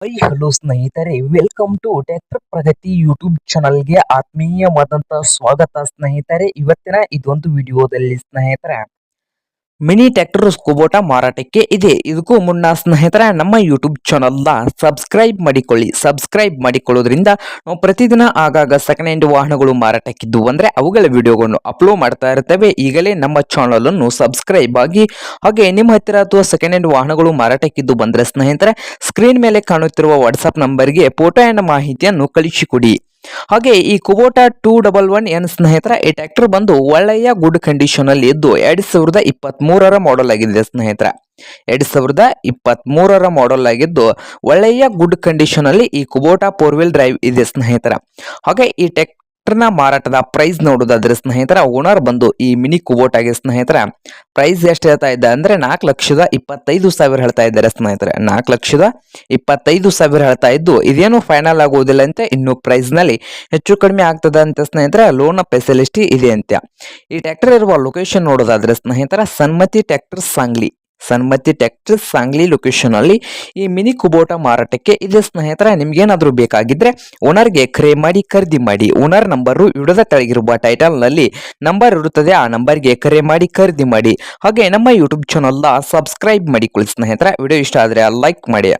Hello ಸ್ನೇಹಿತರೆ, welcome to tractor Pragati YouTube ಚಾನಲ್ಗೆ ಆತ್ಮೀಯವಾದಂತಹ ಸ್ವಾಗತ ಸ್ನೇಹಿತರೆ. ಇವತ್ತಿನ ಇದೊಂದು ವಿಡಿಯೋದಲ್ಲಿ ಸ್ನೇಹಿತರೆ ಮಿನಿ ಟ್ರ್ಯಾಕ್ಟರ್ ಕುಬೋಟಾ ಮಾರಾಟಕ್ಕೆ ಇದೆ. ಇದಕ್ಕೂ ಮುನ್ನ ಸ್ನೇಹಿತರೆ ನಮ್ಮ ಯೂಟ್ಯೂಬ್ ಚಾನಲ್ನ ಸಬ್ಸ್ಕ್ರೈಬ್ ಮಾಡಿಕೊಳ್ಳೋದ್ರಿಂದ ನಾವು ಪ್ರತಿದಿನ ಆಗಾಗ ಸೆಕೆಂಡ್ ಹ್ಯಾಂಡ್ ವಾಹನಗಳು ಮಾರಾಟಕ್ಕಿದ್ದು ಅಂದ್ರೆ ಅವುಗಳ ವಿಡಿಯೋಗಳನ್ನು ಅಪ್ಲೋಡ್ ಮಾಡ್ತಾ ಇರ್ತೇವೆ. ಈಗಲೇ ನಮ್ಮ ಚಾನಲ್ ಅನ್ನು ಸಬ್ಸ್ಕ್ರೈಬ್ ಆಗಿ, ಹಾಗೆ ನಿಮ್ಮ ಹತ್ತಿರ ಅಥವಾ ಸೆಕೆಂಡ್ ಹ್ಯಾಂಡ್ ವಾಹನಗಳು ಮಾರಾಟಕ್ಕಿದ್ದು ಬಂದ್ರೆ ಸ್ನೇಹಿತರೆ ಸ್ಕ್ರೀನ್ ಮೇಲೆ ಕಾಣುತ್ತಿರುವ ವಾಟ್ಸ್ಆಪ್ ನಂಬರ್ಗೆ ಫೋಟೋ ಅಂಡ್ ಮಾಹಿತಿಯನ್ನು ಕಳಿಸಿಕೊಡಿ. ಹಾಗೆ ಈ ಕುಬೋಟಾ 211N ಸ್ನೇಹಿತರ ಈ ಟ್ರ್ಯಾಕ್ಟರ್ ಬಂದು ಒಳ್ಳೆಯ ಗುಡ್ ಕಂಡೀಷನ್ ಅಲ್ಲಿ ಇದ್ದು 2023ರ ಮಾಡೆಲ್ ಆಗಿದೆ ಸ್ನೇಹಿತರ. 2023ರ ಮಾಡೆಲ್ ಆಗಿದ್ದು ಒಳ್ಳೆಯ ಗುಡ್ ಕಂಡೀಷನ್ ಅಲ್ಲಿ ಈ ಕುಬೋಟಾ 4 ವೀಲ್ ಡ್ರೈವ್ ಇದೆ ಸ್ನೇಹಿತರ. ಹಾಗೆ ಈ ಟ್ರ್ಯಾಕ್ಟರ್ನ ಮಾರಾಟದ ಪ್ರೈಸ್ ನೋಡೋದಾದ್ರೆ ಸ್ನೇಹಿತರ ಓನರ್ ಬಂದು ಈ ಮಿನಿ ಕುಬೋಟಾಗೆ ಸ್ನೇಹಿತರ ಪ್ರೈಸ್ ಎಷ್ಟು ಹೇಳ್ತಾ ಇದ್ದ ಅಂದ್ರೆ 4,25,000 ಹೇಳ್ತಾ ಇದ್ದಾರೆ ಸ್ನೇಹಿತರೆ. 4,25,000 ಹೇಳ್ತಾ ಇದ್ದು ಇದೇನು ಫೈನಲ್ ಆಗುವುದಿಲ್ಲ ಅಂತ, ಇನ್ನು ಪ್ರೈಸ್ ನಲ್ಲಿ ಹೆಚ್ಚು ಕಡಿಮೆ ಆಗ್ತದೆ ಅಂತ ಸ್ನೇಹಿತರೆ. ಲೋನ್ ಫೆಸಿಲಿಟಿ ಇದೆ ಅಂತ. ಈ ಟ್ರ್ಯಾಕ್ಟರ್ ಇರುವ ಲೊಕೇಶನ್ ನೋಡೋದಾದ್ರೆ ಸ್ನೇಹಿತರ ಸನ್ಮತಿ ಟ್ರ್ಯಾಕ್ಟರ್ಸ್ ಸಾಂಗ್ಲಿ ಲೊಕೇಶನ್ ಅಲ್ಲಿ ಈ ಮಿನಿ ಕುಬೋಟಾ ಮಾರಾಟಕ್ಕೆ ಇದೆ ಸ್ನೇಹಿತರೆ. ನಿಮ್ಗೇನಾದ್ರೂ ಬೇಕಾಗಿದ್ರೆ ಓನರ್ಗೆ ಕರೆ ಮಾಡಿ ಖರೀದಿ ಮಾಡಿ. ಓನರ್ ನಂಬರು ವಿಡಿಯೋದ ಕೆಳಗಿರುವ ಟೈಟಲ್ ನಲ್ಲಿ ನಂಬರ್ ಇರುತ್ತದೆ, ಆ ನಂಬರ್ಗೆ ಕರೆ ಮಾಡಿ ಖರೀದಿ ಮಾಡಿ. ಹಾಗೆ ನಮ್ಮ ಯೂಟ್ಯೂಬ್ ಚಾನಲ್ನ ಸಬ್ಸ್ಕ್ರೈಬ್ ಮಾಡಿಕೊಳ್ಳಿ ಸ್ನೇಹಿತರೆ. ವಿಡಿಯೋ ಇಷ್ಟ ಆದ್ರೆ ಲೈಕ್ ಮಾಡಿ.